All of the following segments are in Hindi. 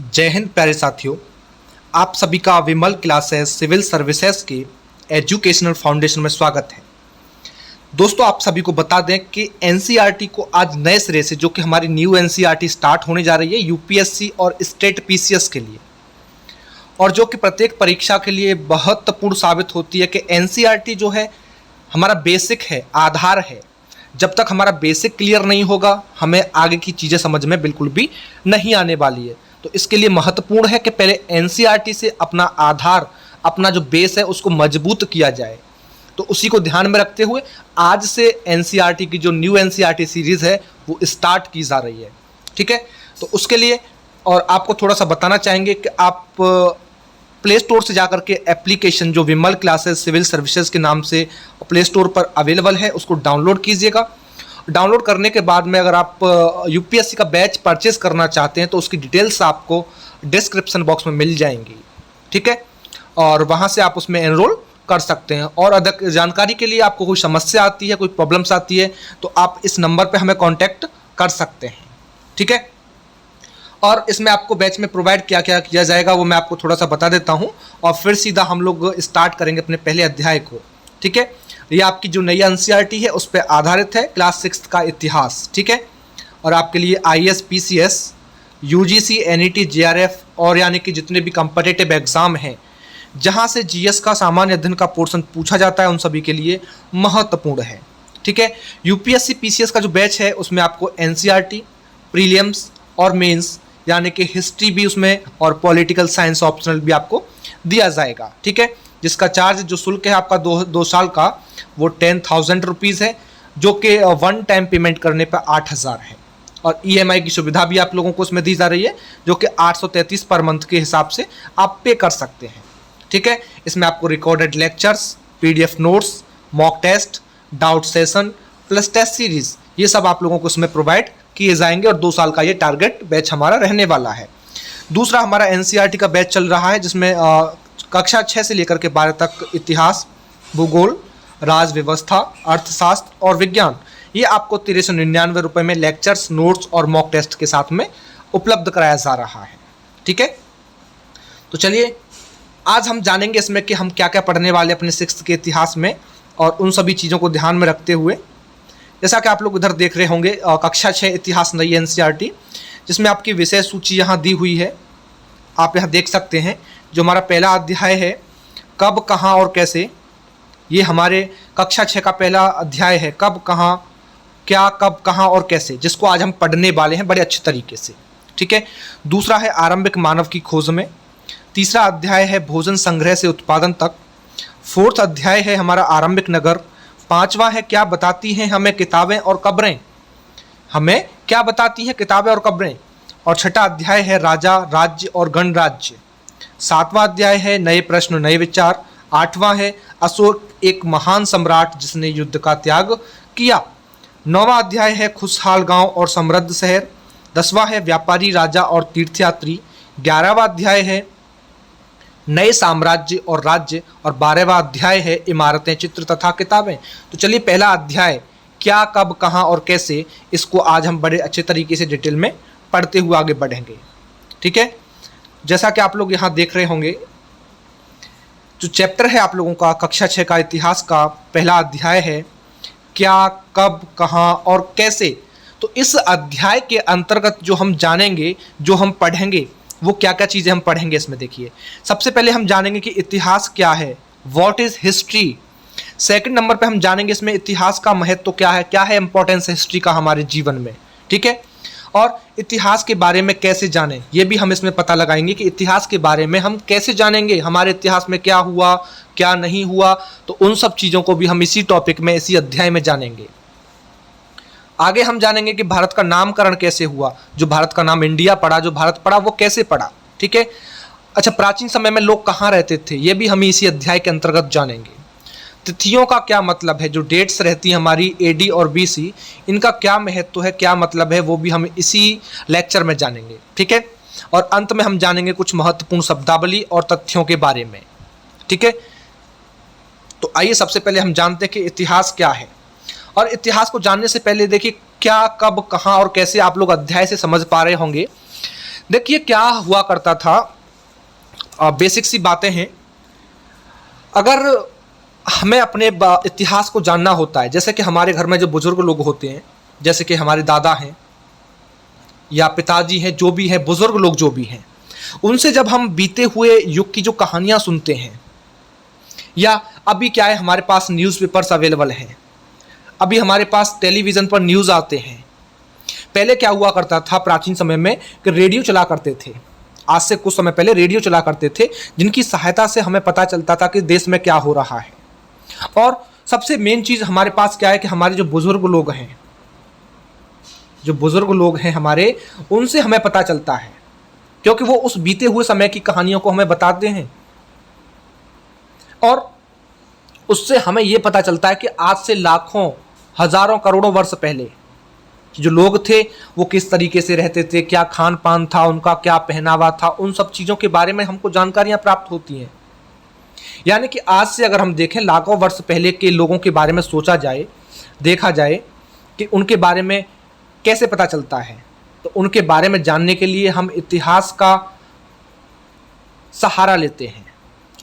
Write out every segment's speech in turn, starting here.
जय हिंद प्यारे साथियों। आप सभी का विमल क्लासेस सिविल सर्विसेज के एजुकेशनल फाउंडेशन में स्वागत है। दोस्तों, आप सभी को बता दें कि एनसीईआरटी को आज नए सिरे से, जो कि हमारी न्यू एनसीईआरटी स्टार्ट होने जा रही है यूपीएससी और स्टेट पीसीएस के लिए, और जो कि प्रत्येक परीक्षा के लिए महत्वपूर्ण साबित होती है कि एनसीईआरटी जो है हमारा बेसिक है, आधार है। जब तक हमारा बेसिक क्लियर नहीं होगा, हमें आगे की चीज़ें समझ में बिल्कुल भी नहीं आने वाली है। तो इसके लिए महत्वपूर्ण है कि पहले एनसीईआरटी से अपना आधार, अपना जो बेस है उसको मजबूत किया जाए। तो उसी को ध्यान में रखते हुए आज से एनसीईआरटी की जो न्यू एनसीईआरटी सीरीज़ है वो स्टार्ट की जा रही है। ठीक है, तो उसके लिए और आपको थोड़ा सा बताना चाहेंगे कि आप प्ले स्टोर से जाकर के एप्लीकेशन जो विमल क्लासेस सिविल सर्विसेज के नाम से प्ले स्टोर पर अवेलेबल है उसको डाउनलोड कीजिएगा। डाउनलोड करने के बाद में अगर आप यूपीएससी का बैच परचेस करना चाहते हैं तो उसकी डिटेल्स आपको डिस्क्रिप्शन बॉक्स में मिल जाएंगी। ठीक है, और वहाँ से आप उसमें एनरोल कर सकते हैं। और अधिक जानकारी के लिए आपको कोई समस्या आती है, कोई प्रॉब्लम्स आती है, तो आप इस नंबर पर हमें कॉन्टैक्ट कर सकते हैं। ठीक है, और इसमें आपको बैच में प्रोवाइड क्या क्या किया जाएगा वो मैं आपको थोड़ा सा बता देता हूँ, और फिर सीधा हम लोग स्टार्ट करेंगे अपने पहले अध्याय को। ठीक है, ये आपकी जो नई एनसीईआरटी है उस पर आधारित है, क्लास 6 का इतिहास। ठीक है, और आपके लिए IAS, PCS, UGC, NET, JRF और यानी कि जितने भी कम्पिटिटिव एग्जाम हैं जहाँ से जीएस का सामान्य अध्ययन का पोर्शन पूछा जाता है उन सभी के लिए महत्वपूर्ण है। ठीक है, यूपीएससी पीसीएस का जो बैच है उसमें आपको एनसीईआरटी, प्रीलिम्स और मेंस यानी कि हिस्ट्री भी उसमें और पॉलिटिकल साइंस ऑप्शनल भी आपको दिया जाएगा। ठीक है, जिसका चार्ज जो शुल्क है आपका दो साल का वो 10,000 रुपीज़ है, जो कि वन टाइम पेमेंट करने पर 8,000 है। और ईएमआई की सुविधा भी आप लोगों को उसमें दी जा रही है, जो कि 833 पर मंथ के हिसाब से आप पे कर सकते हैं। ठीक है, इसमें आपको recorded lectures, PDF notes, mock test, doubt session plus test series, ये सब आप लोगों को उसमें प्रोवाइड किए जाएंगे। और 2 साल का ये टारगेट बैच हमारा रहने वाला है। दूसरा हमारा एनसीईआरटी का बैच चल रहा है जिसमें कक्षा 6 से लेकर के 12 तक इतिहास, भूगोल, राज व्यवस्था, अर्थशास्त्र और विज्ञान, ये आपको 1399 रुपये में लेक्चर्स, नोट्स और मॉक टेस्ट के साथ में उपलब्ध कराया जा रहा है। ठीक है, तो चलिए आज हम जानेंगे इसमें कि हम क्या क्या पढ़ने वाले अपने 6th के इतिहास में, और उन सभी चीज़ों को ध्यान में रखते हुए, जैसा कि आप लोग इधर देख रहे होंगे कक्षा 6 इतिहास नई एनसीईआरटी, जिसमें आपकी विषय सूची यहाँ दी हुई है। आप यहाँ देख सकते हैं जो हमारा पहला अध्याय है कब, कहाँ और कैसे, ये हमारे कक्षा 6 का पहला अध्याय है। कब, कहाँ, क्या, कब, कहाँ और कैसे, जिसको आज हम पढ़ने वाले हैं बड़े अच्छे तरीके से। ठीक है, दूसरा है आरंभिक मानव की खोज में। तीसरा अध्याय है भोजन संग्रह से उत्पादन तक। 4th अध्याय है हमारा आरंभिक नगर। 5वां है क्या बताती हैं हमें किताबें और कब्रें, हमें क्या बताती हैं किताबें और कब्रें। और 6ठा अध्याय है राजा, राज्य और गणराज्य। 7वां अध्याय है नए प्रश्न नए विचार। 8वां है अशोक एक महान सम्राट जिसने युद्ध का त्याग किया। 9वां अध्याय है खुशहाल गांव और समृद्ध शहर। 10वां है व्यापारी, राजा और तीर्थयात्री। 11वां अध्याय है नए साम्राज्य और राज्य। और 12वां अध्याय है इमारतें, चित्र तथा किताबें। तो चलिए पहला अध्याय क्या, कब, कहाँ और कैसे, इसको आज हम बड़े अच्छे तरीके से डिटेल में पढ़ते हुए आगे बढ़ेंगे। ठीक है, जैसा कि आप लोग यहाँ देख रहे होंगे जो चैप्टर है आप लोगों का कक्षा 6 का इतिहास का पहला अध्याय है क्या, कब, कहाँ और कैसे। तो इस अध्याय के अंतर्गत जो हम जानेंगे, जो हम पढ़ेंगे, वो क्या क्या चीज़ें हम पढ़ेंगे इसमें देखिए। सबसे पहले हम जानेंगे कि इतिहास क्या है, what is history. Second number पे हम जानेंगे इसमें इतिहास का महत्व क्या है इंपॉर्टेंस हिस्ट्री का हमारे जीवन में। ठीक है, और इतिहास के बारे में कैसे जानें ये भी हम इसमें पता लगाएंगे कि इतिहास के बारे में हम कैसे जानेंगे, हमारे इतिहास में क्या हुआ क्या नहीं हुआ। तो उन सब चीज़ों को भी हम इसी टॉपिक में, इसी अध्याय में जानेंगे। आगे हम जानेंगे कि भारत का नामकरण कैसे हुआ, जो भारत का नाम इंडिया पड़ा, जो भारत पड़ा वो कैसे पड़ा। ठीक है, अच्छा प्राचीन समय में लोग कहाँ रहते थे ये भी हम इसी अध्याय के अंतर्गत जानेंगे। तिथियों का क्या मतलब है, जो डेट्स रहती हैं हमारी एडी और बीसी, इनका क्या महत्व है, क्या मतलब है, वो भी हम इसी लेक्चर में जानेंगे। ठीक है, और अंत में हम जानेंगे कुछ महत्वपूर्ण शब्दावली और तथ्यों के बारे में। ठीक है, तो आइए सबसे पहले हम जानते हैं कि इतिहास क्या है। और इतिहास को जानने से पहले देखिए क्या, कब, कहाँ और कैसे आप लोग अध्याय से समझ पा रहे होंगे। देखिए क्या हुआ करता था, बेसिक सी बातें हैं। अगर हमें अपने इतिहास को जानना होता है, जैसे कि हमारे घर में जो बुजुर्ग लोग होते हैं, जैसे कि हमारे दादा हैं या पिताजी हैं, जो भी हैं, बुजुर्ग लोग जो भी हैं, उनसे जब हम बीते हुए युग की जो कहानियां सुनते हैं, या अभी क्या है हमारे पास न्यूज़पेपर्स अवेलेबल हैं, अभी हमारे पास टेलीविज़न पर न्यूज़ आते हैं। पहले क्या हुआ करता था प्राचीन समय में कि रेडियो चला करते थे। आज से कुछ समय पहले रेडियो चला करते थे, जिनकी सहायता से हमें पता चलता था कि देश में क्या हो रहा है। और सबसे मेन चीज़ हमारे पास क्या है कि हमारे जो बुजुर्ग लोग हैं, जो बुजुर्ग लोग हैं हमारे, उनसे हमें पता चलता है, क्योंकि वो उस बीते हुए समय की कहानियों को हमें बताते हैं। और उससे हमें ये पता चलता है कि आज से लाखों, हजारों, करोड़ों वर्ष पहले जो लोग थे वो किस तरीके से रहते थे, क्या खान पान था उनका, क्या पहनावा था, उन सब चीज़ों के बारे में हमको जानकारियां प्राप्त होती हैं। यानी कि आज से अगर हम देखें, लाखों वर्ष पहले के लोगों के बारे में सोचा जाए, देखा जाए कि उनके बारे में कैसे पता चलता है, तो उनके बारे में जानने के लिए हम इतिहास का सहारा लेते हैं।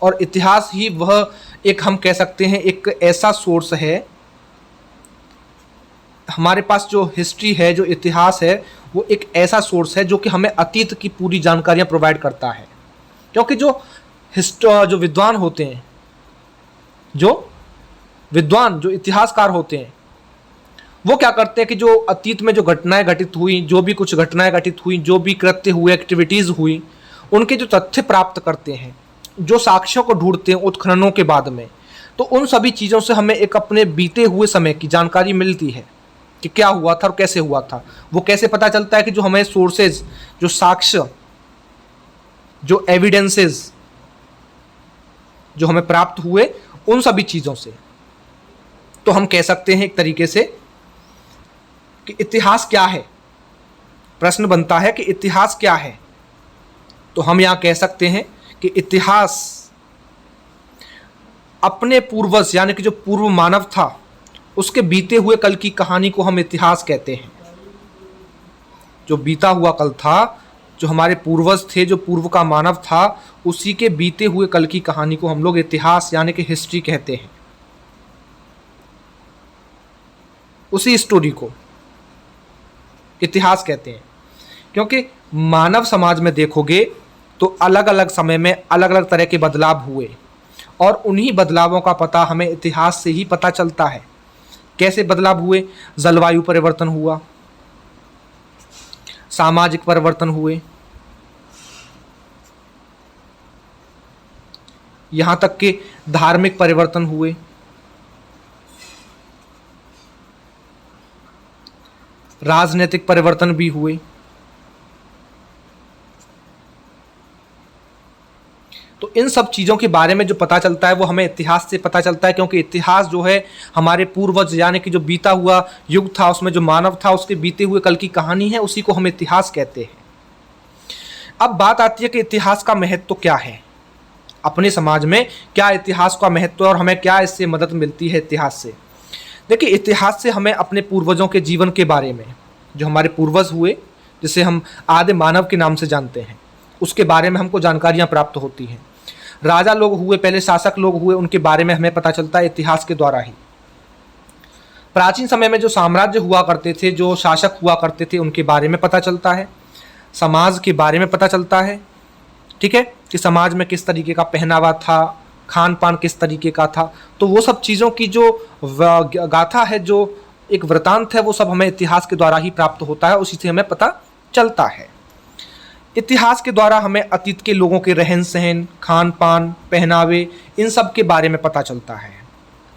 और इतिहास ही वह एक, हम कह सकते हैं, एक ऐसा सोर्स है, हमारे पास जो हिस्ट्री है, जो इतिहास है, वो एक ऐसा सोर्स है जो कि हमें अतीत की पूरी जानकारियां प्रोवाइड करता है। क्योंकि जो विद्वान होते हैं, जो इतिहासकार होते हैं, वो क्या करते हैं कि जो अतीत में जो घटनाएं घटित हुई, जो भी कुछ घटनाएं घटित हुई, जो भी कृत्य हुए, एक्टिविटीज़ हुई, उनके जो तथ्य प्राप्त करते हैं, जो साक्ष्यों को ढूंढते हैं उत्खननों के बाद में, तो उन सभी चीज़ों से हमें एक अपने बीते हुए समय की जानकारी मिलती है कि क्या हुआ था और कैसे हुआ था। वो कैसे पता चलता है कि जो हमें सोर्सेज, जो साक्ष्य, जो एविडेंसेस जो हमें प्राप्त हुए, उन सभी चीज़ों से। तो हम कह सकते हैं एक तरीके से कि इतिहास क्या है। प्रश्न बनता है कि इतिहास क्या है, तो हम यहाँ कह सकते हैं कि इतिहास अपने पूर्वज, यानी कि जो पूर्व मानव था, उसके बीते हुए कल की कहानी को हम इतिहास कहते हैं। जो बीता हुआ कल था, जो हमारे पूर्वज थे, जो पूर्व का मानव था, उसी के बीते हुए कल की कहानी को हम लोग इतिहास यानी कि हिस्ट्री कहते हैं। उसी स्टोरी को इतिहास कहते हैं। क्योंकि मानव समाज में देखोगे तो अलग अलग समय में अलग अलग तरह के बदलाव हुए, और उन्हीं बदलावों का पता हमें इतिहास से ही पता चलता है। कैसे बदलाव हुए? जलवायु परिवर्तन हुआ, सामाजिक परिवर्तन हुए, यहां तक कि धार्मिक परिवर्तन हुए, राजनीतिक परिवर्तन भी हुए। तो इन सब चीज़ों के बारे में जो पता चलता है वो हमें इतिहास से पता चलता है, क्योंकि इतिहास जो है हमारे पूर्वज, यानी कि जो बीता हुआ युग था, उसमें जो मानव था, उसके बीते हुए कल की कहानी है, उसी को हम इतिहास कहते हैं। अब बात आती है कि इतिहास का महत्व क्या है अपने समाज में, क्या इतिहास का महत्व है और हमें क्या इससे मदद मिलती है इतिहास से। देखिए, इतिहास से हमें अपने पूर्वजों के जीवन के बारे में, जो हमारे पूर्वज हुए, जिसे हम आदि मानव के नाम से जानते हैं, उसके बारे में हमको जानकारियाँ प्राप्त होती हैं। राजा लोग हुए, पहले शासक लोग हुए, उनके बारे में हमें पता चलता है इतिहास के द्वारा ही। प्राचीन समय में जो साम्राज्य हुआ करते थे, जो शासक हुआ करते थे, उनके बारे में पता चलता है। समाज के बारे में पता चलता है, ठीक है, कि समाज में किस तरीके का पहनावा था, खान पान किस तरीके का था। तो वो सब चीज़ों की जो गाथा है, जो एक वृतांत है, वो सब हमें इतिहास के द्वारा ही प्राप्त होता है, उसी से हमें पता चलता है। इतिहास के द्वारा हमें अतीत के लोगों के रहन सहन, खान पान, पहनावे, इन सब के बारे में पता चलता है,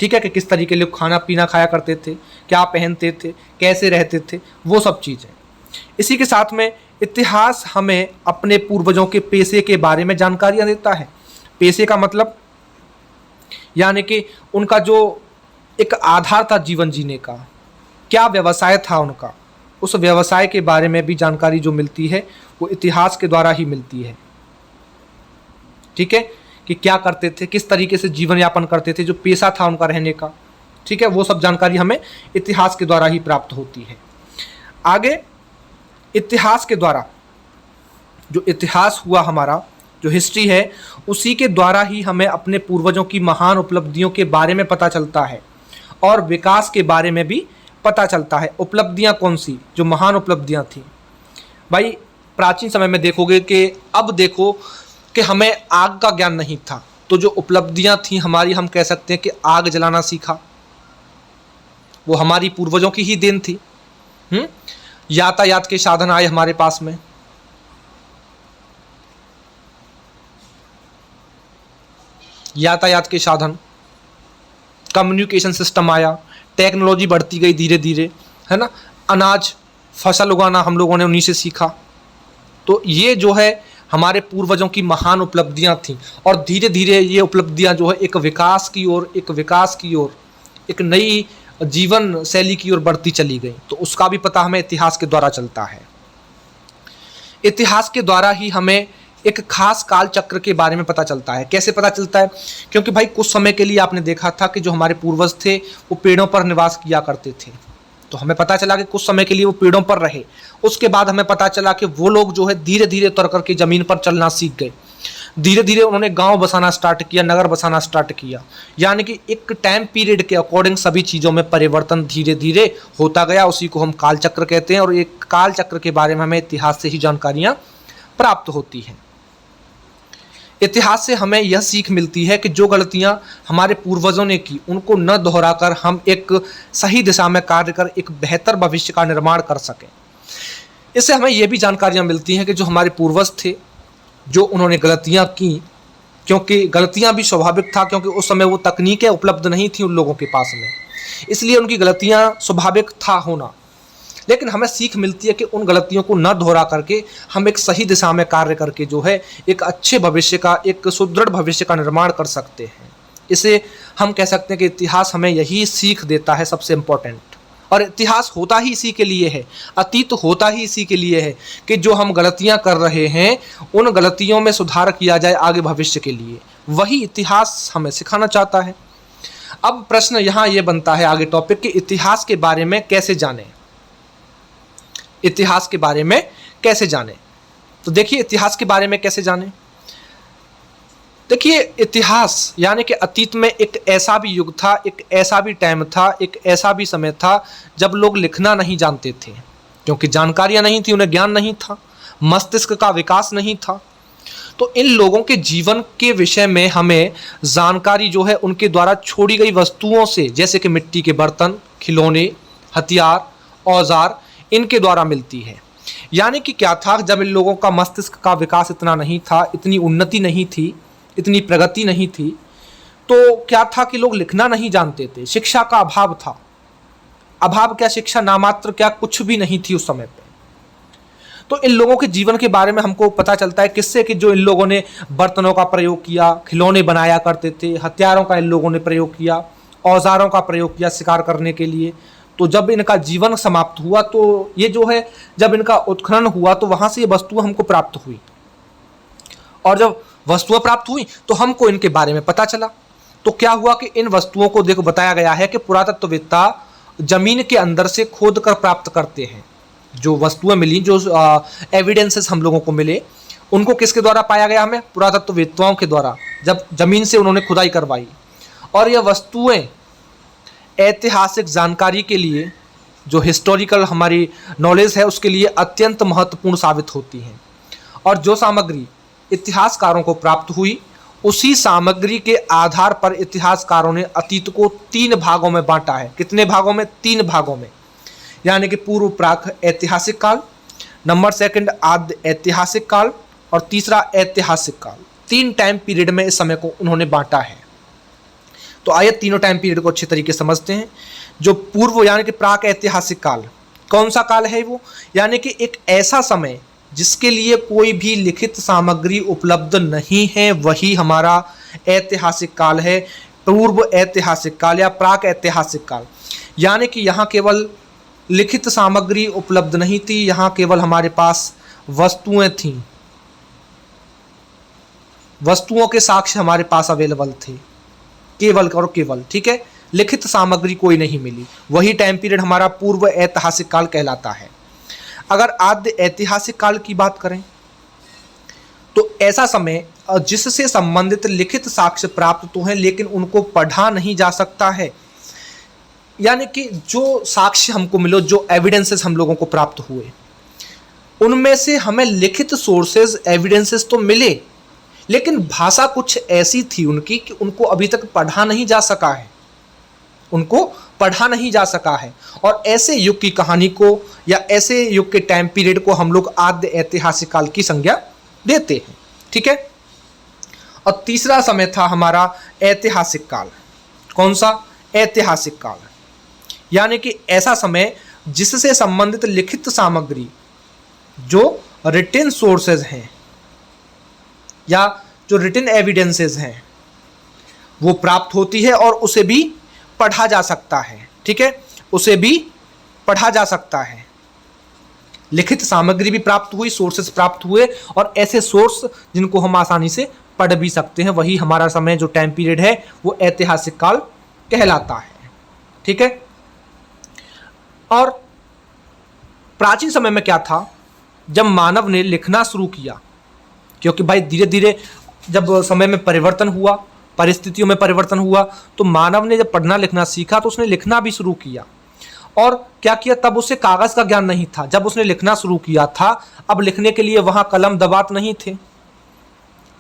ठीक है, कि किस तरीके लोग खाना पीना खाया करते थे, क्या पहनते थे, कैसे रहते थे, वो सब चीज़ें। इसी के साथ में इतिहास हमें अपने पूर्वजों के पेशे के बारे में जानकारियाँ देता है। पेशे का मतलब यानी कि उनका जो एक आधार था जीवन जीने का, क्या व्यवसाय था उनका, उस व्यवसाय के बारे में भी जानकारी जो मिलती है वो इतिहास के द्वारा ही मिलती है, ठीक है, कि क्या करते थे, किस तरीके से जीवन यापन करते थे, जो पेशा था उनका रहने का, ठीक है, वो सब जानकारी हमें इतिहास के द्वारा ही प्राप्त होती है। आगे इतिहास के द्वारा जो इतिहास हुआ हमारा, जो हिस्ट्री है, उसी के द्वारा ही हमें अपने पूर्वजों की महान उपलब्धियों के बारे में पता चलता है और विकास के बारे में भी पता चलता है। उपलब्धियां कौन सी? जो महान उपलब्धियां थी भाई, प्राचीन समय में देखोगे कि अब देखो कि हमें आग का ज्ञान नहीं था, तो जो उपलब्धियां थी हमारी, हम कह सकते हैं कि आग जलाना सीखा, वो हमारी पूर्वजों की ही देन थी। यातायात के साधन आए हमारे पास में, यातायात के साधन, कम्युनिकेशन सिस्टम आया, टेक्नोलॉजी बढ़ती गई धीरे धीरे, है ना। अनाज, फसल उगाना हम लोगों ने उन्हीं से सीखा। तो ये जो है हमारे पूर्वजों की महान उपलब्धियां थीं और धीरे धीरे ये उपलब्धियां जो है एक विकास की ओर, एक नई जीवन शैली की ओर बढ़ती चली गई। तो उसका भी पता हमें इतिहास के द्वारा चलता है। इतिहास के द्वारा ही हमें एक खास काल चक्र के बारे में पता चलता है। कैसे पता चलता है? क्योंकि भाई कुछ समय के लिए आपने देखा था कि जो हमारे पूर्वज थे वो पेड़ों पर निवास किया करते थे, तो हमें पता चला कि कुछ समय के लिए वो पेड़ों पर रहे। उसके बाद हमें पता चला कि वो लोग जो है धीरे धीरे उतर करके ज़मीन पर चलना सीख गए। धीरे धीरे उन्होंने गांव बसाना स्टार्ट किया, नगर बसाना स्टार्ट किया। यानी कि एक टाइम पीरियड के अकॉर्डिंग सभी चीज़ों में परिवर्तन धीरे धीरे होता गया। उसी को हम काल चक्र कहते हैं और एक काल चक्र के बारे में हमें इतिहास से ही जानकारियाँ प्राप्त होती हैं। इतिहास से हमें यह सीख मिलती है कि जो गलतियां हमारे पूर्वजों ने की उनको न दोहराकर हम एक सही दिशा में कार्य कर एक बेहतर भविष्य का निर्माण कर सकें। इससे हमें यह भी जानकारियां मिलती हैं कि जो हमारे पूर्वज थे, जो उन्होंने गलतियां की, क्योंकि गलतियां भी स्वाभाविक था, क्योंकि उस समय वो तकनीकें उपलब्ध नहीं थी उन लोगों के पास में, इसलिए उनकी गलतियां स्वाभाविक था होना। लेकिन हमें सीख मिलती है कि उन गलतियों को न दोहरा करके हम एक सही दिशा में कार्य करके जो है एक अच्छे भविष्य का, एक सुदृढ़ भविष्य का निर्माण कर सकते हैं। इसे हम कह सकते हैं कि इतिहास हमें यही सीख देता है सबसे इम्पोर्टेंट। और इतिहास होता ही इसी के लिए है, अतीत होता ही इसी के लिए है कि जो हम गलतियां कर रहे हैं उन गलतियों में सुधार किया जाए आगे भविष्य के लिए। वही इतिहास हमें सिखाना चाहता है। अब प्रश्न यहाँ ये बनता है आगे टॉपिक कि इतिहास के बारे में कैसे जानें। इतिहास के बारे में कैसे जानें? तो देखिए, इतिहास के बारे में कैसे जानें? देखिए, इतिहास यानी कि अतीत में एक ऐसा भी युग था, एक ऐसा भी टाइम था, एक ऐसा भी समय था जब लोग लिखना नहीं जानते थे, क्योंकि जानकारियां नहीं थी, उन्हें ज्ञान नहीं था, मस्तिष्क का विकास नहीं था। तो इन लोगों के जीवन के विषय में हमें जानकारी जो है उनके द्वारा छोड़ी गई वस्तुओं से, जैसे कि मिट्टी के बर्तन, खिलौने, हथियार, औजार, इनके द्वारा मिलती है। यानी कि क्या था, जब इन लोगों का मस्तिष्क का विकास इतना नहीं था, इतनी उन्नति नहीं थी, इतनी प्रगति नहीं थी, तो क्या था कि लोग लिखना नहीं जानते थे, शिक्षा का अभाव था। अभाव क्या, शिक्षा नामात्र क्या, कुछ भी नहीं थी उस समय पे। तो इन लोगों के जीवन के बारे में हमको पता चलता है किससे, कि जो इन लोगों ने बर्तनों का प्रयोग किया, खिलौने बनाया करते थे, हथियारों का इन लोगों ने प्रयोग किया, औजारों का प्रयोग किया शिकार करने के लिए। तो जब इनका जीवन समाप्त हुआ, तो ये जो है जब इनका उत्खनन हुआ तो वहाँ से ये वस्तुएं हमको प्राप्त हुई, और जब वस्तुएं प्राप्त हुई तो हमको इनके बारे में पता चला। तो क्या हुआ कि इन वस्तुओं को देखो बताया गया है कि पुरातत्ववेत्ता जमीन के अंदर से खोद कर प्राप्त करते हैं। जो वस्तुएं मिली, जो एविडेंसेस हम लोगों को मिले, उनको किसके द्वारा पाया गया? हमें पुरातत्ववेत्ताओं के द्वारा, जब जमीन से उन्होंने खुदाई करवाई। और यह वस्तुएं ऐतिहासिक जानकारी के लिए, जो हिस्टोरिकल हमारी नॉलेज है उसके लिए अत्यंत महत्वपूर्ण साबित होती हैं। और जो सामग्री इतिहासकारों को प्राप्त हुई, उसी सामग्री के आधार पर इतिहासकारों ने अतीत को 3 भागों में बांटा है। कितने भागों में? 3 भागों में। यानी कि पूर्व प्राक ऐतिहासिक काल, नंबर 2 आद्य ऐतिहासिक काल, और तीसरा ऐतिहासिक काल। 3 टाइम पीरियड में इस समय को उन्होंने बांटा है। तो आइए तीनों टाइम पीरियड को अच्छे तरीके से समझते हैं। जो पूर्व यानी कि प्राक ऐतिहासिक काल, कौन सा काल है वो? यानी कि एक ऐसा समय जिसके लिए कोई भी लिखित सामग्री उपलब्ध नहीं है, वही हमारा ऐतिहासिक काल है, पूर्व ऐतिहासिक काल या प्राक ऐतिहासिक काल। यानी कि यहाँ केवल लिखित सामग्री उपलब्ध नहीं थी, यहाँ केवल हमारे पास वस्तुएं थीं, वस्तुओं के साक्ष्य हमारे पास अवेलेबल थे, केवल और केवल। ठीक है, लिखित सामग्री कोई नहीं मिली। वही टाइम पीरियड हमारा पूर्व ऐतिहासिक काल कहलाता है। अगर आद्य ऐतिहासिक काल की बात करें ऐसा समय जिससे संबंधित लिखित साक्ष्य प्राप्त तो हैं लेकिन उनको पढ़ा नहीं जा सकता है। यानी कि जो साक्ष्य हमको मिलो, जो एविडेंसेस हम लोगों को प्राप्त हुए, उनमें से हमें लिखित सोर्सेज एविडेंसेस तो मिले, लेकिन भाषा कुछ ऐसी थी उनकी कि उनको अभी तक पढ़ा नहीं जा सका है, उनको पढ़ा नहीं जा सका है। और ऐसे युग की कहानी को या ऐसे युग के टाइम पीरियड को हम लोग आद्य ऐतिहासिक काल की संज्ञा देते हैं। ठीक है। और तीसरा समय था हमारा ऐतिहासिक काल। कौन सा? ऐतिहासिक काल। यानी कि ऐसा समय जिससे संबंधित लिखित सामग्री, जो रिटन सोर्सेज हैं या जो रिटन एविडेंसेस हैं, वो प्राप्त होती है और उसे भी पढ़ा जा सकता है। ठीक है, उसे भी पढ़ा जा सकता है। लिखित सामग्री भी प्राप्त हुई, सोर्सेस प्राप्त हुए, और ऐसे सोर्स जिनको हम आसानी से पढ़ भी सकते हैं, वही हमारा समय जो टाइम पीरियड है वो ऐतिहासिक काल कहलाता है। ठीक है। और प्राचीन समय में क्या था, जब मानव ने लिखना शुरू किया, क्योंकि भाई धीरे धीरे जब समय में परिवर्तन हुआ, परिस्थितियों में परिवर्तन हुआ, तो मानव ने जब पढ़ना लिखना सीखा तो उसने लिखना भी शुरू किया। और क्या किया, तब उसे कागज़ का ज्ञान नहीं था। जब उसने लिखना शुरू किया था, अब लिखने के लिए वहाँ कलम दबात नहीं थे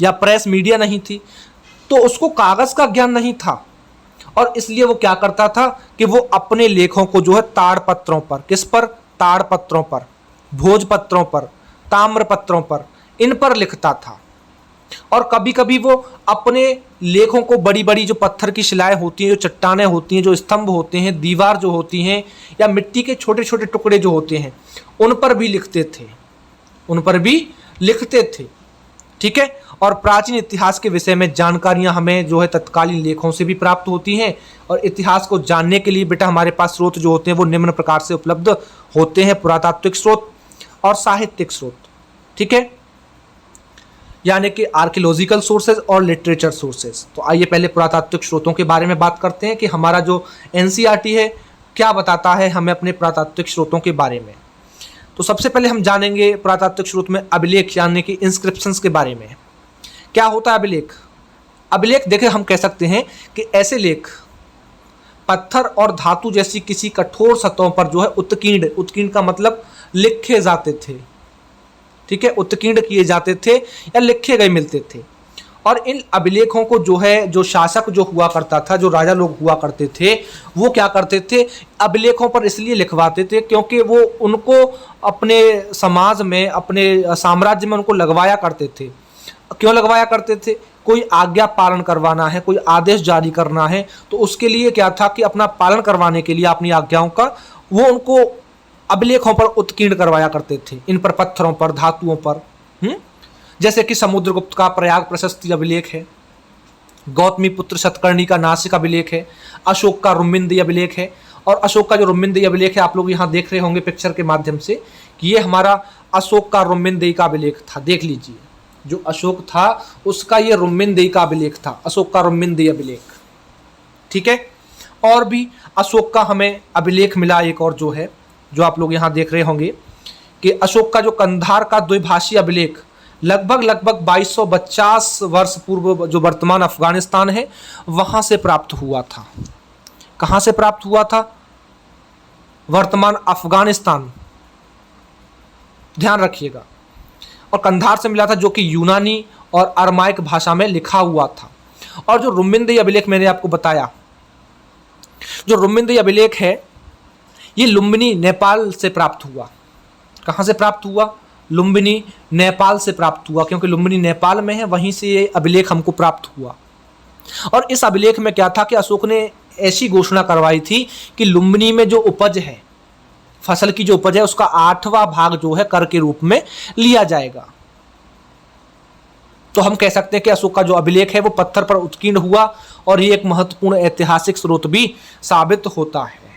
या प्रेस मीडिया नहीं थी, तो उसको कागज़ का ज्ञान नहीं था। और इसलिए वो क्या करता था कि वो अपने लेखों को जो है ताड़पत्रों पर, किस पर? ताड़पत्रों पर, भोजपत्रों पर, ताम्रपत्रों पर, इन पर लिखता था। और कभी कभी वो अपने लेखों को बड़ी बड़ी जो पत्थर की शिलाएं होती हैं, जो चट्टानें होती हैं, जो स्तंभ होते हैं, दीवार जो होती हैं, या मिट्टी के छोटे छोटे टुकड़े जो होते हैं, उन पर भी लिखते थे, उन पर भी लिखते थे। ठीक है। और प्राचीन इतिहास के विषय में जानकारियां हमें जो है तत्कालीन लेखों से भी प्राप्त होती हैं। और इतिहास को जानने के लिए बेटा हमारे पास स्रोत जो होते हैं वो निम्न प्रकार से उपलब्ध होते हैं: पुरातात्विक स्रोत और साहित्यिक स्रोत। ठीक है, यानी कि आर्कियोलॉजिकल सोर्सेज और लिटरेचर सोर्सेज। तो आइए पहले पुरातात्विक स्रोतों के बारे में बात करते हैं कि हमारा जो एनसीईआरटी है क्या बताता है हमें अपने पुरातात्विक स्रोतों के बारे में। तो सबसे पहले हम जानेंगे पुरातात्विक स्रोत में अभिलेख यानी कि इंस्क्रिप्शंस के बारे में। क्या होता है अभिलेख? अभिलेख देखिए, हम कह सकते हैं कि ऐसे लेख पत्थर और धातु जैसी किसी कठोर सतहों पर जो है उत्कीर्ण, उत्कीर्ण का मतलब लिखे जाते थे। ठीक है, उत्कीर्ण किए जाते थे या लिखे गए मिलते थे। और इन अभिलेखों को जो है, जो शासक जो हुआ करता था, जो राजा लोग हुआ करते थे, वो क्या करते थे, अभिलेखों पर इसलिए लिखवाते थे क्योंकि वो उनको अपने समाज में, अपने साम्राज्य में उनको लगवाया करते थे। क्यों लगवाया करते थे? कोई आज्ञा पालन करवाना है, कोई आदेश जारी करना है, तो उसके लिए क्या था कि अपना पालन करवाने के लिए अपनी आज्ञाओं का वो उनको अभिलेखों पर उत्कीर्ण करवाया करते थे, इन पर पत्थरों पर, धातुओं पर। जैसे कि समुद्रगुप्त का प्रयाग प्रशस्ति अभिलेख है, गौतमी पुत्र शतकर्णी का नासिक अभिलेख है, अशोक का रुम्मिंदी अभिलेख है। और अशोक का जो रुम्मिंदी अभिलेख है, आप लोग यहाँ देख रहे होंगे पिक्चर के माध्यम से कि ये हमारा अशोक का रुम्मिंदी का अभिलेख था। देख लीजिए, जो अशोक था उसका ये रुम्मिंदी का अभिलेख था, अशोक का रुम्मिंदी अभिलेख। ठीक है। और भी अशोक का हमें अभिलेख मिला एक और, जो है जो आप लोग यहाँ देख रहे होंगे कि अशोक का जो कंधार का द्विभाषी अभिलेख लगभग 2250 वर्ष पूर्व जो वर्तमान अफगानिस्तान है वहाँ से प्राप्त हुआ था। कहाँ से प्राप्त हुआ था? वर्तमान अफगानिस्तान, ध्यान रखिएगा। और कंधार से मिला था, जो कि यूनानी और अरमाइक भाषा में लिखा हुआ था। और जो रुम्मिंदी अभिलेख मैंने आपको बताया, जो रुम्मिंदी अभिलेख है ये लुम्बिनी नेपाल से प्राप्त हुआ। कहाँ से प्राप्त हुआ? लुम्बिनी नेपाल से प्राप्त हुआ, क्योंकि लुम्बिनी नेपाल में है, वहीं से ये अभिलेख हमको प्राप्त हुआ। और इस अभिलेख में क्या था कि अशोक ने ऐसी घोषणा करवाई थी कि लुम्बिनी में जो उपज है, फसल की जो उपज है, उसका 8वां भाग जो है कर के रूप में लिया जाएगा। तो हम कह सकते हैं कि अशोक का जो अभिलेख है वो पत्थर पर उत्कीर्ण हुआ और ये एक महत्वपूर्ण ऐतिहासिक स्रोत भी साबित होता है।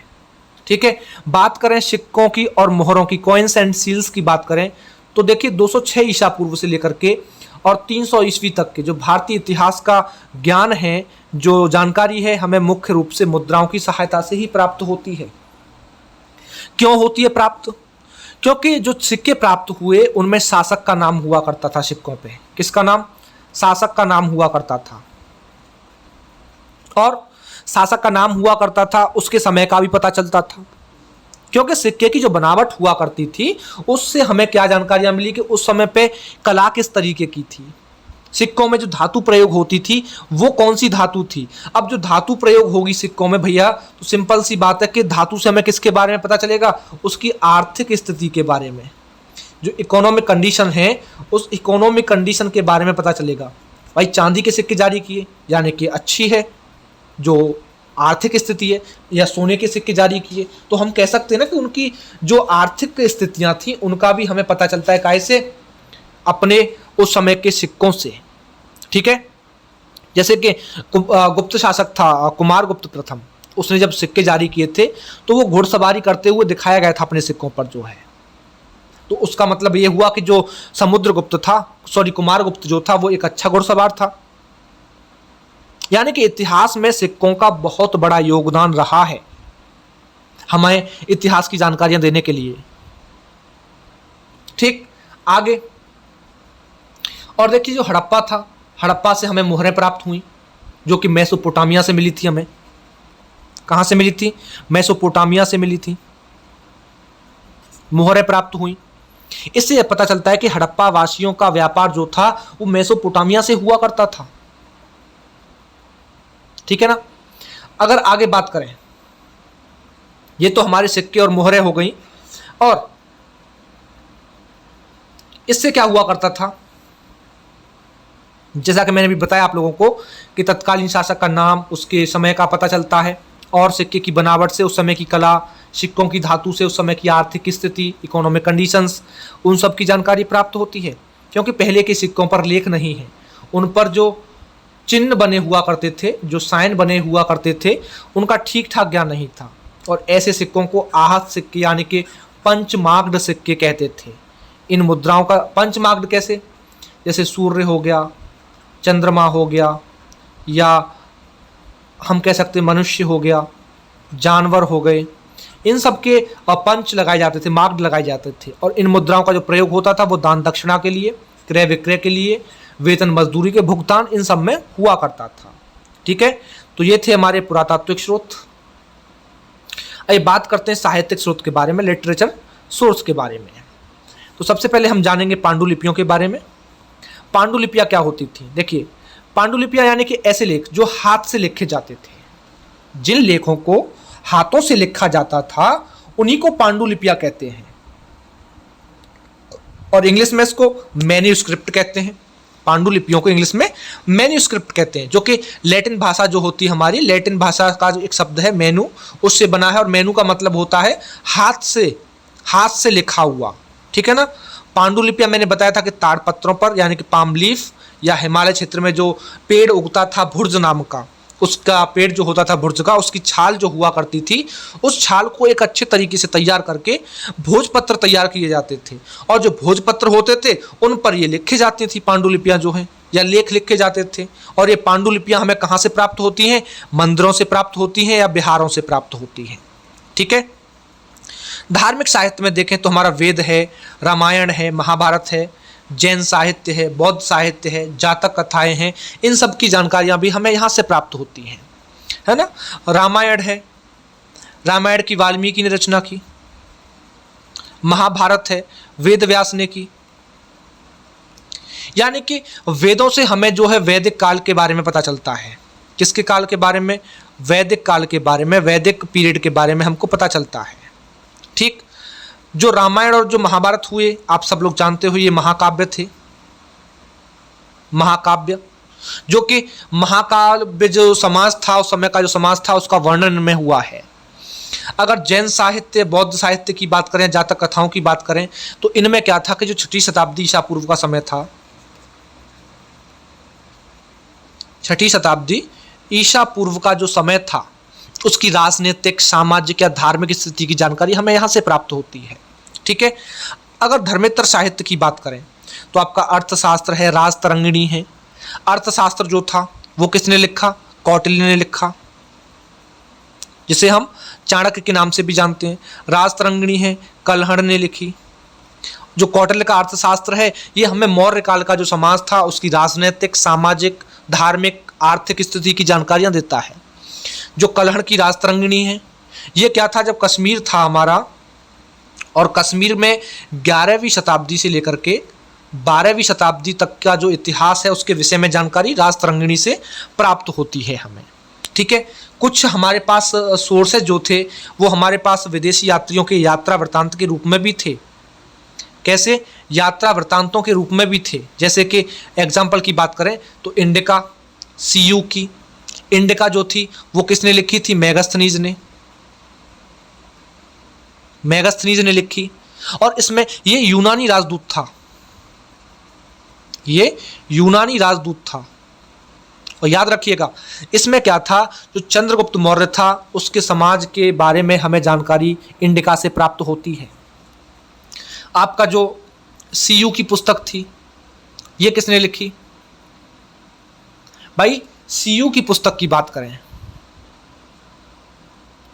ठीक है। बात करें सिक्कों की और मोहरों की, कॉइन्स एंड सील्स की बात करें तो देखिए 206 ईसा पूर्व से लेकर के और 300 ईस्वी तक के जो भारतीय इतिहास का ज्ञान है, जो जानकारी है, हमें मुख्य रूप से मुद्राओं की सहायता से ही प्राप्त होती है। क्यों होती है प्राप्त? क्योंकि जो सिक्के प्राप्त हुए उनमें शासक का नाम हुआ करता था सिक्कों पे। किसका नाम? शासक का नाम हुआ करता था। और शासक का नाम हुआ करता था, उसके समय का भी पता चलता था, क्योंकि सिक्के की जो बनावट हुआ करती थी उससे हमें क्या जानकारियां मिली कि उस समय पे कला किस तरीके की थी। सिक्कों में जो धातु प्रयोग होती थी वो कौन सी धातु थी। अब जो धातु प्रयोग होगी सिक्कों में भैया, तो सिंपल सी बात है कि धातु से हमें किसके बारे में पता चलेगा? उसकी आर्थिक स्थिति के बारे में। जो इकोनॉमिक कंडीशन है उस इकोनॉमिक कंडीशन के बारे में पता चलेगा। भाई चांदी के सिक्के जारी किए यानी कि अच्छी है जो आर्थिक स्थिति है, या सोने के सिक्के जारी किए तो हम कह सकते हैं ना कि उनकी जो आर्थिक स्थितियां थी उनका भी हमें पता चलता है कैसे? अपने उस समय के सिक्कों से। ठीक है, जैसे कि गुप्त शासक था कुमार गुप्त प्रथम, उसने जब सिक्के जारी किए थे तो वो घुड़सवारी करते हुए दिखाया गया था अपने सिक्कों पर जो है। तो उसका मतलब ये हुआ कि जो समुद्रगुप्त था, सॉरी कुमारगुप्त जो था, वो एक अच्छा घुड़सवार था। यानी कि इतिहास में सिक्कों का बहुत बड़ा योगदान रहा है हमें इतिहास की जानकारियां देने के लिए। ठीक, आगे और देखिए जो हड़प्पा था, हड़प्पा से हमें मोहरें प्राप्त हुई जो कि मेसोपोटामिया से मिली थी। हमें कहां से मिली थी? मेसोपोटामिया से मिली थी, मोहरें प्राप्त हुई। इससे यह पता चलता है कि हड़प्पा वासियों का व्यापार जो था वो मेसोपोटामिया से हुआ करता था। ठीक है ना। अगर आगे बात करें, ये तो हमारे सिक्के और मोहरें हो गई, और इससे क्या हुआ करता था, जैसा कि मैंने भी बताया आप लोगों को कि तत्कालीन शासक का नाम, उसके समय का पता चलता है, और सिक्के की बनावट से उस समय की कला, सिक्कों की धातु से उस समय की आर्थिक स्थिति, इकोनॉमिक कंडीशंस, उन सब की जानकारी प्राप्त होती है। क्योंकि पहले के सिक्कों पर लेख नहीं है, उन पर जो चिन्ह बने हुआ करते थे, जो साइन बने हुआ करते थे, उनका ठीक ठाक ज्ञान नहीं था। और ऐसे सिक्कों को आहत सिक्के यानी कि पंचमाग्ड सिक्के कहते थे। इन मुद्राओं का पंचमाग्ड कैसे? जैसे सूर्य हो गया, चंद्रमा हो गया, या हम कह सकते मनुष्य हो गया, जानवर हो गए, इन सब के पंच लगाए जाते थे, मार्ग लगाए जाते थे। और इन मुद्राओं का जो प्रयोग होता था वो दान दक्षिणा के लिए, क्रय विक्रय के लिए, वेतन मजदूरी के भुगतान, इन सब में हुआ करता था। ठीक है, तो ये थे हमारे पुरातात्विक स्रोत। अब बात करते हैं साहित्यिक स्रोत के बारे में, लिटरेचर सोर्स के बारे में। तो सबसे पहले हम जानेंगे पांडुलिपियों के बारे में। पांडुलिपियां क्या होती थी? देखिए, पांडुलिपियां यानी कि ऐसे लेख जो हाथ से लिखे जाते थे। जिन लेखों को हाथों से लिखा जाता था उन्हीं को पांडुलिपियां कहते हैं, और इंग्लिश में इसको मैन्यूस्क्रिप्ट कहते हैं। पांडुलिपियों को इंग्लिश में मैन्यूस्क्रिप्ट कहते हैं, जो कि लैटिन भाषा जो होती है हमारी, लैटिन भाषा का जो एक शब्द है मेनू, उससे बना है। और मेनू का मतलब होता है हाथ से लिखा हुआ। ठीक है ना। पांडुलिपियां मैंने बताया था कि ताड़पत्रों पर यानी कि पाम लीफ, या हिमालय क्षेत्र में जो पेड़ उगता था भुर्ज नाम का, उसका पेड़ जो होता था भुर्ज का, उसकी छाल जो हुआ करती थी, उस छाल को एक अच्छे तरीके से तैयार करके भोजपत्र तैयार किए जाते थे। और जो भोजपत्र होते थे उन पर ये लिखी जाती थी पांडुलिपियां जो हैं, या लेख लिखे जाते थे। और ये पांडुलिपियां हमें कहाँ से प्राप्त होती हैं? मंदिरों से प्राप्त होती हैं या बिहारों से प्राप्त होती हैं। ठीक है। धार्मिक साहित्य में देखें तो हमारा वेद है, रामायण है, महाभारत है, जैन साहित्य है, बौद्ध साहित्य है, जातक कथाएं हैं, इन सब की जानकारियां भी हमें यहाँ से प्राप्त होती हैं, है ना। रामायण है, रामायण की वाल्मीकि ने रचना की। महाभारत है, वेद व्यास ने की। यानी कि वेदों से हमें जो है वैदिक काल के बारे में पता चलता है। किसके काल के बारे में? वैदिक काल के बारे में, वैदिक पीरियड के बारे में हमको पता चलता है। ठीक। जो रामायण और जो महाभारत हुए आप सब लोग जानते हो, ये महाकाव्य थे। महाकाव्य जो कि महाकाव्य जो समाज था, उस समय का जो समाज था उसका वर्णन में हुआ है। अगर जैन साहित्य, बौद्ध साहित्य की बात करें, जातक कथाओं की बात करें, तो इनमें क्या था कि जो 6वीं शताब्दी ईसा पूर्व का समय था, 6वीं शताब्दी ईसा पूर्व का जो समय था, उसकी राजनीतिक, सामाजिक या धार्मिक स्थिति की जानकारी हमें यहाँ से प्राप्त होती है। ठीक है। अगर धर्मेतर साहित्य की बात करें तो आपका अर्थशास्त्र है, राजतरंगिणी है। अर्थशास्त्र जो था वो किसने लिखा? कौटिल्य ने लिखा, जिसे हम चाणक्य के नाम से भी जानते हैं। राजतरंगिणी है, कल्हड़ ने लिखी। जो कौटिल्य का अर्थशास्त्र है ये हमें मौर्य काल का जो समाज था उसकी राजनीतिक, सामाजिक, धार्मिक, आर्थिक स्थिति की जानकारियां देता है। जो कलहण की राजतरंगिणी है ये क्या था, जब कश्मीर था हमारा और कश्मीर में 11वीं शताब्दी से लेकर के 12वीं शताब्दी तक का जो इतिहास है उसके विषय में जानकारी राजतरंगिणी से प्राप्त होती है हमें। ठीक है, कुछ हमारे पास सोर्सेज जो थे वो हमारे पास विदेशी यात्रियों के यात्रा वृत्तांत के रूप में भी थे। कैसे? यात्रा वृत्तांतों के रूप में भी थे। जैसे कि एग्जाम्पल की बात करें तो इंडिका, सीयू की इंडिका जो थी वो किसने लिखी थी? मेगास्थनीज ने लिखी। और इसमें ये यूनानी राजदूत था, ये यूनानी राजदूत था। और याद रखिएगा इसमें क्या था, जो चंद्रगुप्त मौर्य था उसके समाज के बारे में हमें जानकारी इंडिका से प्राप्त होती है। आपका जो सीयू की पुस्तक थी ये किसने लिखी? भाई सीयू की पुस्तक की बात करें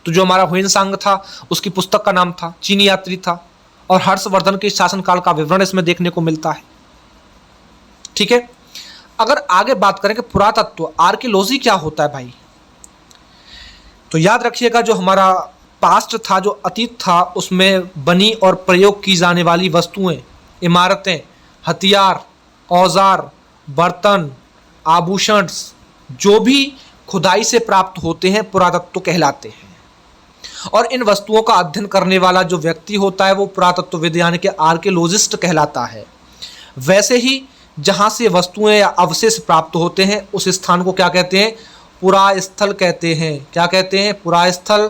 तो जो हमारा ह्वेनसांग था उसकी पुस्तक का नाम था, चीनी यात्री था। और हर्षवर्धन के शासनकाल का विवरण इसमें देखने को मिलता है। ठीक है, अगर आगे बात करें कि पुरातत्व, आर्कियोलॉजी क्या होता है भाई, तो याद रखिएगा जो हमारा पास्ट था, जो अतीत था, उसमें बनी और प्रयोग की जाने वाली वस्तुएं, इमारतें, हथियार, औजार, बर्तन, आभूषण जो भी खुदाई से प्राप्त होते हैं पुरातत्व कहलाते हैं। और इन वस्तुओं का अध्ययन करने वाला जो व्यक्ति होता है वो पुरातत्वविद यानी कि आर्कियोलॉजिस्ट कहलाता है। वैसे ही जहाँ से वस्तुएं या अवशेष प्राप्त होते हैं उस स्थान को क्या कहते हैं? पुरास्थल कहते हैं। क्या कहते हैं? पुरास्थल।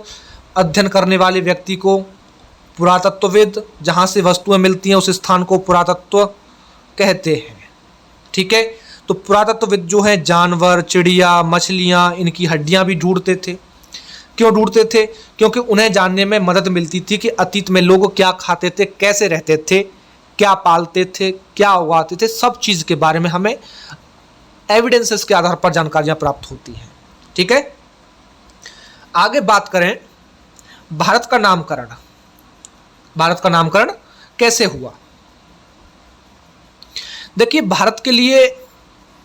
अध्ययन करने वाले व्यक्ति को पुरातत्वविद, जहाँ से वस्तुएं मिलती हैं उस स्थान को पुरातत्व कहते हैं। ठीक है, तो पुरातत्वविद जो है जानवर, चिड़िया, मछलियाँ, इनकी हड्डियाँ भी ढूंढते थे। क्यों ढूंढते थे? क्योंकि उन्हें जानने में मदद मिलती थी कि अतीत में लोग क्या खाते थे, कैसे रहते थे, क्या पालते थे, क्या उगाते थे, सब चीज़ के बारे में हमें एविडेंसेस के आधार पर जानकारियाँ प्राप्त होती हैं। ठीक है, आगे बात करें भारत का नामकरण। भारत का नामकरण कैसे हुआ? देखिए, भारत के लिए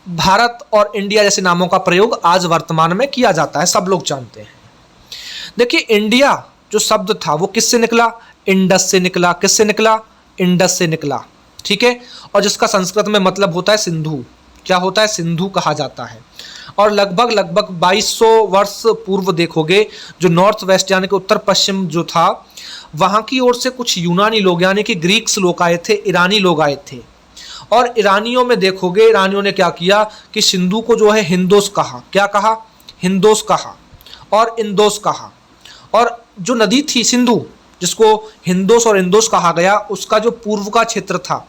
भारत और इंडिया जैसे नामों का प्रयोग आज वर्तमान में किया जाता है, सब लोग जानते हैं। देखिए, इंडिया जो शब्द था वो किससे निकला? इंडस से निकला। किससे निकला? इंडस से निकला। ठीक है, और जिसका संस्कृत में मतलब होता है सिंधु। क्या होता है? सिंधु कहा जाता है। और लगभग 2200 वर्ष पूर्व देखोगे जो नॉर्थ वेस्ट यानी कि उत्तर पश्चिम जो था वहाँ की ओर से कुछ यूनानी लोग यानी कि ग्रीक्स लोग आए थे, ईरानी लोग आए थे। और ईरानियों में देखोगे, ईरानियों ने क्या किया कि सिंधु को जो है हिंदोस कहा। क्या कहा? हिंदोस कहा और इंदोस कहा। और जो नदी थी सिंधु, जिसको हिंदोस और इंदोस कहा गया, उसका जो पूर्व का क्षेत्र था,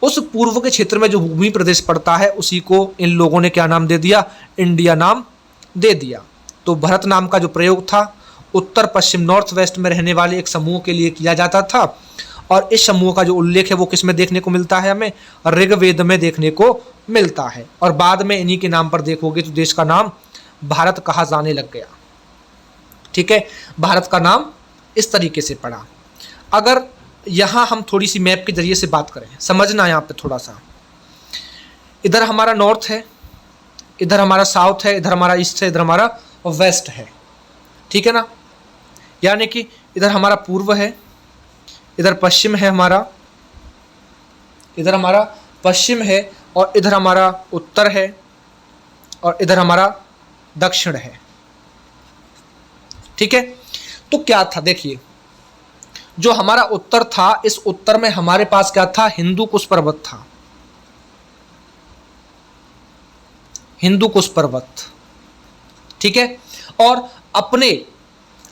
उस पूर्व के क्षेत्र में जो भूमि प्रदेश पड़ता है उसी को इन लोगों ने क्या नाम दे दिया? इंडिया नाम दे दिया। तो भारत नाम का जो प्रयोग था उत्तर पश्चिम नॉर्थ वेस्ट में रहने वाले एक समूह के लिए किया जाता था। और इस समूह का जो उल्लेख है वो किस में देखने को मिलता है? हमें ऋग्वेद में देखने को मिलता है। और बाद में इन्हीं के नाम पर देखोगे तो देश का नाम भारत कहा जाने लग गया। ठीक है, भारत का नाम इस तरीके से पड़ा। अगर यहाँ हम थोड़ी सी मैप के जरिए से बात करें, समझना यहाँ पे थोड़ा सा, इधर हमारा नॉर्थ है, इधर हमारा साउथ है, इधर हमारा ईस्ट है, इधर हमारा वेस्ट है। ठीक है ना, यानी कि इधर हमारा पूर्व है, इधर पश्चिम है हमारा, इधर हमारा पश्चिम है, और इधर हमारा उत्तर है, और इधर हमारा दक्षिण है। ठीक है, तो क्या था? देखिए, जो हमारा उत्तर था, इस उत्तर में हमारे पास क्या था? हिंदू कुश पर्वत था। हिंदू कुश पर्वत। ठीक है, और अपने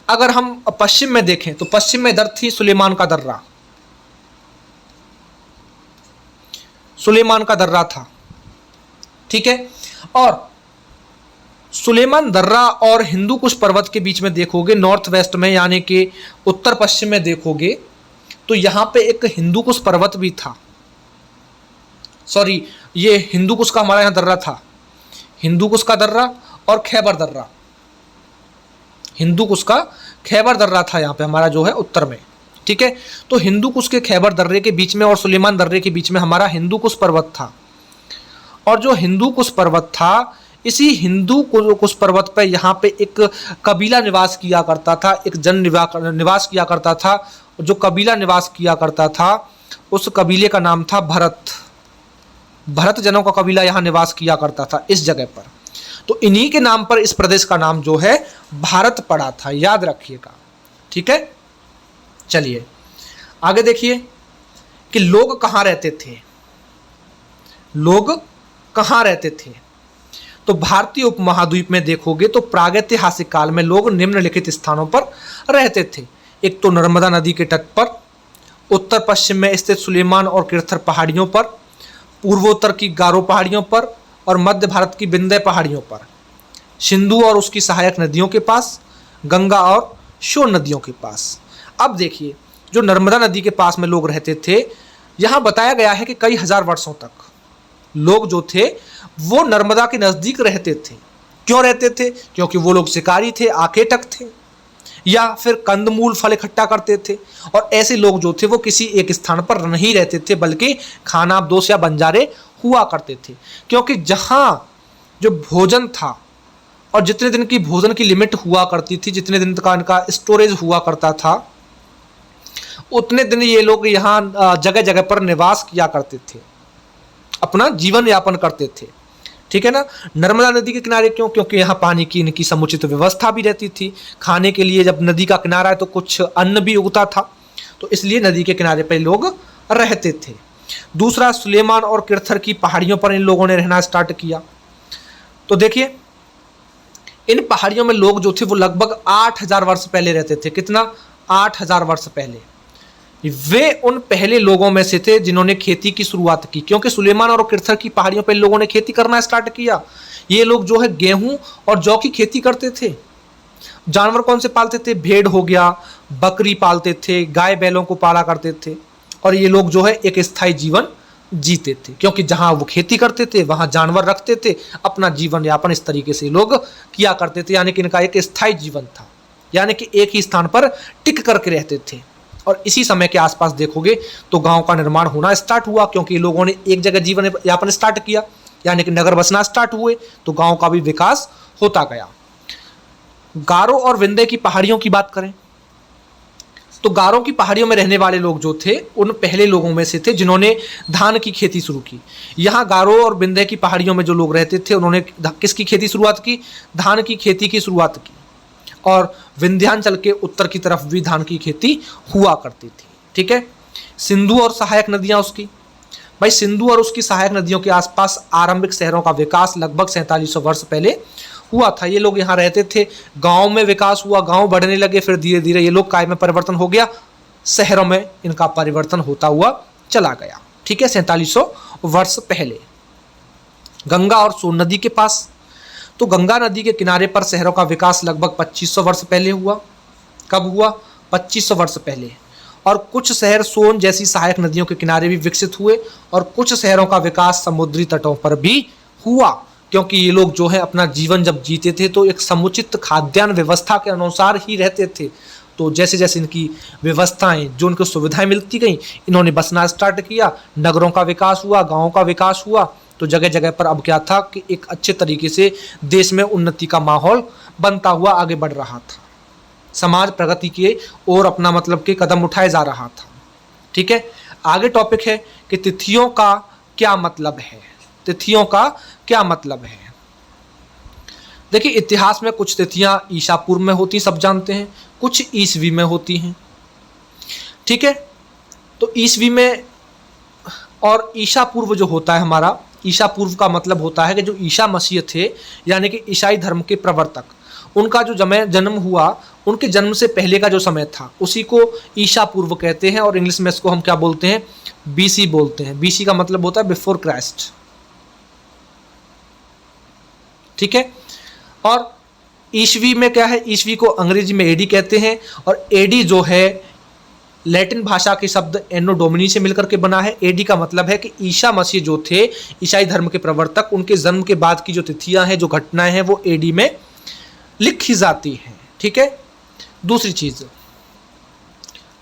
अगर हम पश्चिम में देखें तो पश्चिम में इधर थी सुलेमान का दर्रा। सुलेमान का दर्रा था। ठीक है, और सुलेमान दर्रा और हिंदू कुश पर्वत के बीच में देखोगे नॉर्थ वेस्ट में यानी कि उत्तर पश्चिम में देखोगे तो यहाँ पे एक हिंदू कुश पर्वत भी था। सॉरी, ये हिंदू कुश का हमारा यहाँ दर्रा था, हिंदू कुश का दर्रा और खैबर दर्रा। हिंदू कुश का खैबर दर्रा था यहाँ पे हमारा जो है उत्तर में, ठीक है। तो हिंदू कुश के खैबर दर्रे के बीच में और सुलेमान दर्रे के बीच में हमारा हिंदू कुश पर्वत था। और जो हिंदू कुश पर्वत था, इसी हिंदू कुश पर्वत पर यहाँ पे एक कबीला निवास किया करता था, एक जन निवास किया करता था। जो कबीला निवास किया करता था उस कबीले का नाम था भरत। भरत जनों का कबीला यहाँ निवास किया करता था इस जगह पर। तो इन्हीं के नाम पर इस प्रदेश का नाम जो है भारत पड़ा था, याद रखिएगा। ठीक है, चलिए आगे देखिए कि लोग कहाँ रहते थे। लोग कहाँ रहते थे? तो भारतीय उपमहाद्वीप में देखोगे तो प्रागैतिहासिक काल में लोग निम्नलिखित स्थानों पर रहते थे। एक तो नर्मदा नदी के तट पर, उत्तर पश्चिम में स्थित सुलेमान और किरथर पहाड़ियों पर, पूर्वोत्तर की गारो पहाड़ियों पर और मध्य भारत की विंध्य पहाड़ियों पर, सिंधु और उसकी सहायक नदियों के पास, गंगा और शोण नदियों के पास। अब देखिए, जो नर्मदा नदी के पास में लोग रहते थे, यहाँ बताया गया है कि कई हजार वर्षों तक लोग जो थे वो नर्मदा के नज़दीक रहते थे। क्यों रहते थे? क्योंकि वो लोग शिकारी थे, आखेटक थे, या फिर कंदमूल फल इकट्ठा करते थे। और ऐसे लोग जो थे वो किसी एक स्थान पर नहीं रहते थे, बल्कि खानाबदोश या बंजारे हुआ करते थे। क्योंकि जहाँ जो भोजन था और जितने दिन की भोजन की लिमिट हुआ करती थी, जितने दिन का इनका स्टोरेज हुआ करता था, उतने दिन ये लोग यहाँ जगह जगह पर निवास किया करते थे, अपना जीवन यापन करते थे। ठीक है ना। नर्मदा नदी के किनारे क्यों? क्योंकि यहाँ पानी की इनकी समुचित व्यवस्था भी रहती थी। खाने के लिए जब नदी का किनारा है तो कुछ अन्न भी उगता था, तो इसलिए नदी के किनारे पर लोग रहते थे। दूसरा, सुलेमान और किरथर की पहाड़ियों पर इन लोगों ने रहना स्टार्ट किया। तो देखिए, इन पहाड़ियों में लोग जो थे वो लगभग 8000 वर्ष पहले रहते थे। कितना? 8000 वर्ष पहले। वे उन पहले लोगों में से थे जिन्होंने खेती की शुरुआत की, क्योंकि सुलेमान और किरथर की पहाड़ियों पर लोगों ने खेती करना स्टार्ट किया। ये लोग जो है गेहूं और जौ की खेती करते थे। जानवर कौन से पालते थे? भेड़ हो गया, बकरी पालते थे, गाय बैलों को पाला करते थे। और ये लोग जो है एक स्थायी जीवन जीते थे, क्योंकि जहां वो खेती करते थे वहां जानवर रखते थे, अपना जीवन यापन इस तरीके से लोग किया करते थे। यानी कि इनका एक स्थायी जीवन था, यानी कि एक ही स्थान पर टिक करके रहते थे। और इसी समय के आसपास देखोगे तो गांव का निर्माण होना स्टार्ट हुआ, क्योंकि लोगों ने एक जगह जीवन यापन स्टार्ट किया, यानी कि नगर बसना स्टार्ट हुए, तो गांव का भी विकास होता गया। गारो और विंध्य की पहाड़ियों की बात करें तो गारो की पहाड़ियों में रहने वाले लोग जो थे उन पहले लोगों में से थे जिन्होंने धान की खेती शुरू की। यहाँ गारो और विंध्य की पहाड़ियों में जो लोग रहते थे उन्होंने किसकी खेती शुरुआत की? धान की खेती की शुरुआत की। और विंध्याचल के उत्तर की तरफ भी धान की खेती हुआ करती थी। ठीक है। सिंधु और सहायक नदियां उसकी, भाई सिंधु और उसकी सहायक नदियों के आसपास आरंभिक शहरों का विकास लगभग 4700 वर्ष पहले हुआ था। ये लोग यहाँ रहते थे, गांव में विकास हुआ, गांव बढ़ने लगे, फिर धीरे धीरे ये लोग काय में परिवर्तन हो गया, शहरों में इनका परिवर्तन होता हुआ चला गया। ठीक है, 4700 वर्ष पहले। गंगा और सोन नदी के पास, तो गंगा नदी के किनारे पर शहरों का विकास लगभग 2500 वर्ष पहले हुआ। कब हुआ? 2500 वर्ष पहले। और कुछ शहर सोन जैसी सहायक नदियों के किनारे भी विकसित हुए, और कुछ शहरों का विकास समुद्री तटों पर भी हुआ, क्योंकि ये लोग जो है अपना जीवन जब जीते थे तो एक समुचित खाद्यान्न व्यवस्था के अनुसार ही रहते थे। तो जैसे जैसे इनकी व्यवस्थाएं, जो उनको सुविधाएं मिलती गई, इन्होंने बसना स्टार्ट किया, नगरों का विकास हुआ, गाँवों का विकास हुआ। तो जगह जगह पर अब क्या था कि एक अच्छे तरीके से देश में उन्नति का माहौल बनता हुआ आगे बढ़ रहा था, समाज प्रगति की ओर अपना मतलब के कदम उठाए जा रहा था। ठीक है, आगे टॉपिक है कि तिथियों का क्या मतलब है। तिथियों का क्या मतलब है? देखिए, इतिहास में कुछ तिथियां ईसा पूर्व में होती, सब जानते हैं, कुछ ईसवी में होती हैं। ठीक है, तो ईसवी में और ईसा पूर्व जो होता है हमारा, ईसा पूर्व का मतलब होता है कि जो ईसा मसीह थे, यानी कि ईसाई धर्म के प्रवर्तक, उनका जो जन्म हुआ, उनके जन्म से पहले का जो समय था उसी को ईसा पूर्व कहते हैं। और इंग्लिश में इसको हम क्या बोलते हैं? बीसी बोलते हैं। बीसी का मतलब होता है बिफोर क्राइस्ट। ठीक है। और ईसवी में क्या है? ईसवी को अंग्रेजी में एडी कहते हैं, और एडी जो है लैटिन भाषा के शब्द एनो डोमिनी से मिलकर के बना है। एडी का मतलब है कि ईसा मसीह जो थे, ईसाई धर्म के प्रवर्तक, उनके जन्म के बाद की जो तिथियां हैं, जो घटनाएं हैं, वो एडी में लिखी जाती हैं। ठीक है। दूसरी चीज,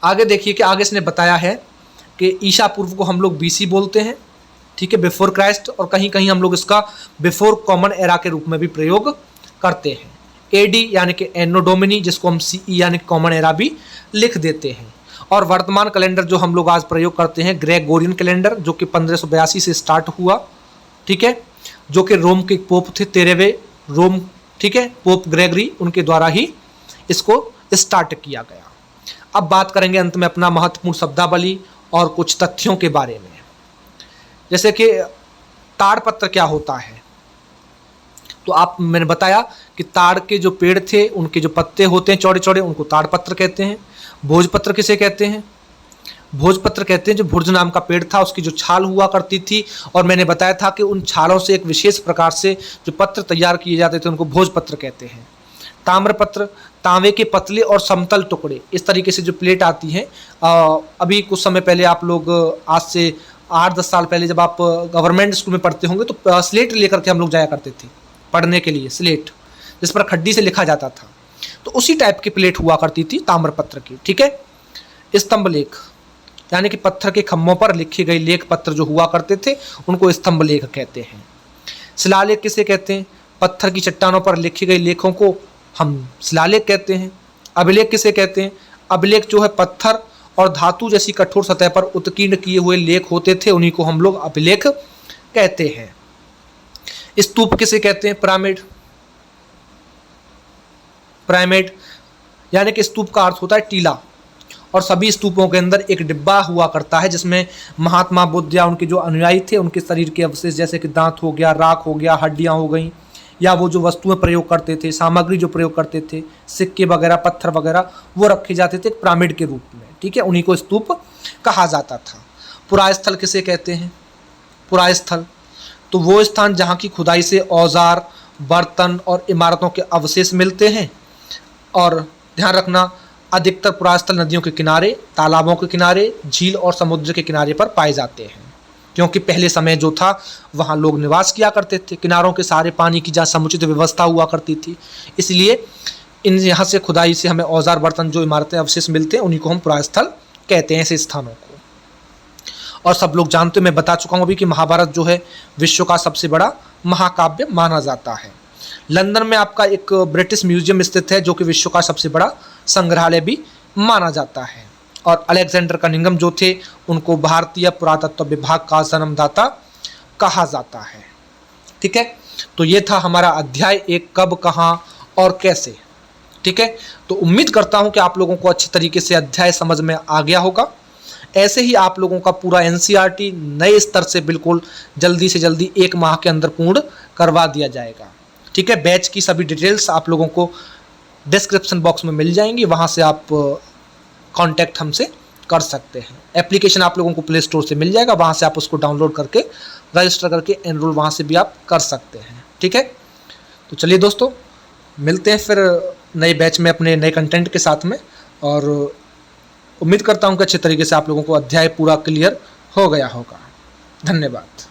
आगे देखिए कि आगे इसने बताया है कि ईसा पूर्व को हम लोग BC बोलते हैं, ठीक है, बिफोर क्राइस्ट, और कहीं कहीं हम लोग इसका बिफोर कॉमन एरा के रूप में भी प्रयोग करते हैं। AD यानी कि एनो डोमिनी, जिसको हम CE यानी कॉमन एरा भी लिख देते हैं। और वर्तमान कैलेंडर जो हम लोग आज प्रयोग करते हैं ग्रेगोरियन कैलेंडर, जो कि 1582 से स्टार्ट हुआ, ठीक है, जो कि रोम के पोप थे 13वें रोम, ठीक है, पोप ग्रेगरी, उनके द्वारा ही इसको स्टार्ट किया गया। अब बात करेंगे अंत में अपना महत्वपूर्ण शब्दावली और कुछ तथ्यों के बारे में, जैसे कि ताड़पत्र क्या होता है। तो मैंने बताया कि ताड़ के जो पेड़ थे उनके जो पत्ते होते हैं चौड़े चौड़े, उनको ताड़पत्र कहते हैं। भोजपत्र किसे कहते हैं? भोजपत्र कहते हैं जो भुर्ज नाम का पेड़ था उसकी जो छाल हुआ करती थी, और मैंने बताया था कि उन छालों से एक विशेष प्रकार से जो पत्र तैयार किए जाते थे उनको भोजपत्र कहते हैं। ताम्रपत्र, तांबे के पतले और समतल टुकड़े, इस तरीके से जो प्लेट आती है। अभी कुछ समय पहले आप लोग, आज से 8-10 साल पहले जब आप गवर्नमेंट स्कूल में पढ़ते होंगे तो स्लेट लेकर के हम लोग जाया करते थे पढ़ने के लिए, स्लेट जिस पर खड्डी से लिखा जाता था, तो उसी टाइप की प्लेट हुआ करती थी ताम्रपत्र की, ठीक है। स्तंभ लेख यानी कि पत्थर के खम्भों पर लिखे गए लेख पत्र जो हुआ करते थे उनको स्तंभ लेख कहते हैं। शिलालेख किसे कहते हैं? पत्थर की चट्टानों पर लिखे गए लेखों को हम शिलालेख कहते हैं। अभिलेख किसे कहते हैं? अभिलेख जो है पत्थर और धातु जैसी कठोर सतह पर उत्कीर्ण किए हुए लेख होते थे, उन्हीं को हम लोग अभिलेख कहते हैं। स्तूप किसे कहते हैं? पिरामिड। पिरामिड यानी कि स्तूप का अर्थ होता है टीला, और सभी स्तूपों के अंदर एक डिब्बा हुआ करता है जिसमें महात्मा बुद्ध या उनके जो अनुयायी थे उनके शरीर के अवशेष जैसे कि दांत हो गया, राख हो गया, हड्डियां हो गई, या वो जो वस्तुएं प्रयोग करते थे, सामग्री जो प्रयोग करते थे, सिक्के वगैरह, पत्थर वगैरह, वो रखे जाते थे पिरामिड के रूप में, ठीक है, उन्हीं को स्तूप कहा जाता था। पुरास्थल किसे कहते हैं? पुरास्थल तो वो स्थान जहाँ की खुदाई से औजार, बर्तन और इमारतों के अवशेष मिलते हैं। और ध्यान रखना, अधिकतर पुरास्थल नदियों के किनारे, तालाबों के किनारे, झील और समुद्र के किनारे पर पाए जाते हैं, क्योंकि पहले समय जो था वहाँ लोग निवास किया करते थे, किनारों के सारे पानी की जहाँ समुचित व्यवस्था हुआ करती थी, इसलिए इन यहाँ से खुदाई से हमें औजार, बर्तन, जो इमारतें अवशेष मिलते हैं उन्हीं को हम पुरास्थल कहते हैं, ऐसे स्थानों को। और सब लोग जानते, मैं बता चुका हूँ अभी कि महाभारत जो है विश्व का सबसे बड़ा महाकाव्य माना जाता है। लंदन में आपका एक ब्रिटिश म्यूजियम स्थित है जो कि विश्व का सबसे बड़ा संग्रहालय भी माना जाता है। और अलेक्जेंडर कनिंघम जो थे उनको भारतीय पुरातत्व विभाग का जन्मदाता कहा जाता है, ठीक है। तो ये था हमारा अध्याय 1, कब, कहाँ और कैसे, ठीक है। तो उम्मीद करता हूँ कि आप लोगों को अच्छी तरीके से अध्याय समझ में आ गया होगा। ऐसे ही आप लोगों का पूरा NCERT नए स्तर से बिल्कुल जल्दी से जल्दी 1 माह के अंदर पूर्ण करवा दिया जाएगा, ठीक है। बैच की सभी डिटेल्स आप लोगों को डिस्क्रिप्शन बॉक्स में मिल जाएंगी, वहाँ से आप कांटेक्ट हमसे कर सकते हैं। एप्लीकेशन आप लोगों को प्ले स्टोर से मिल जाएगा, वहाँ से आप उसको डाउनलोड करके रजिस्टर करके एनरोल वहाँ से भी आप कर सकते हैं, ठीक है। तो चलिए दोस्तों, मिलते हैं फिर नए बैच में अपने नए कंटेंट के साथ में, और उम्मीद करता हूँ कि अच्छे तरीके से आप लोगों को अध्याय पूरा क्लियर हो गया होगा। धन्यवाद।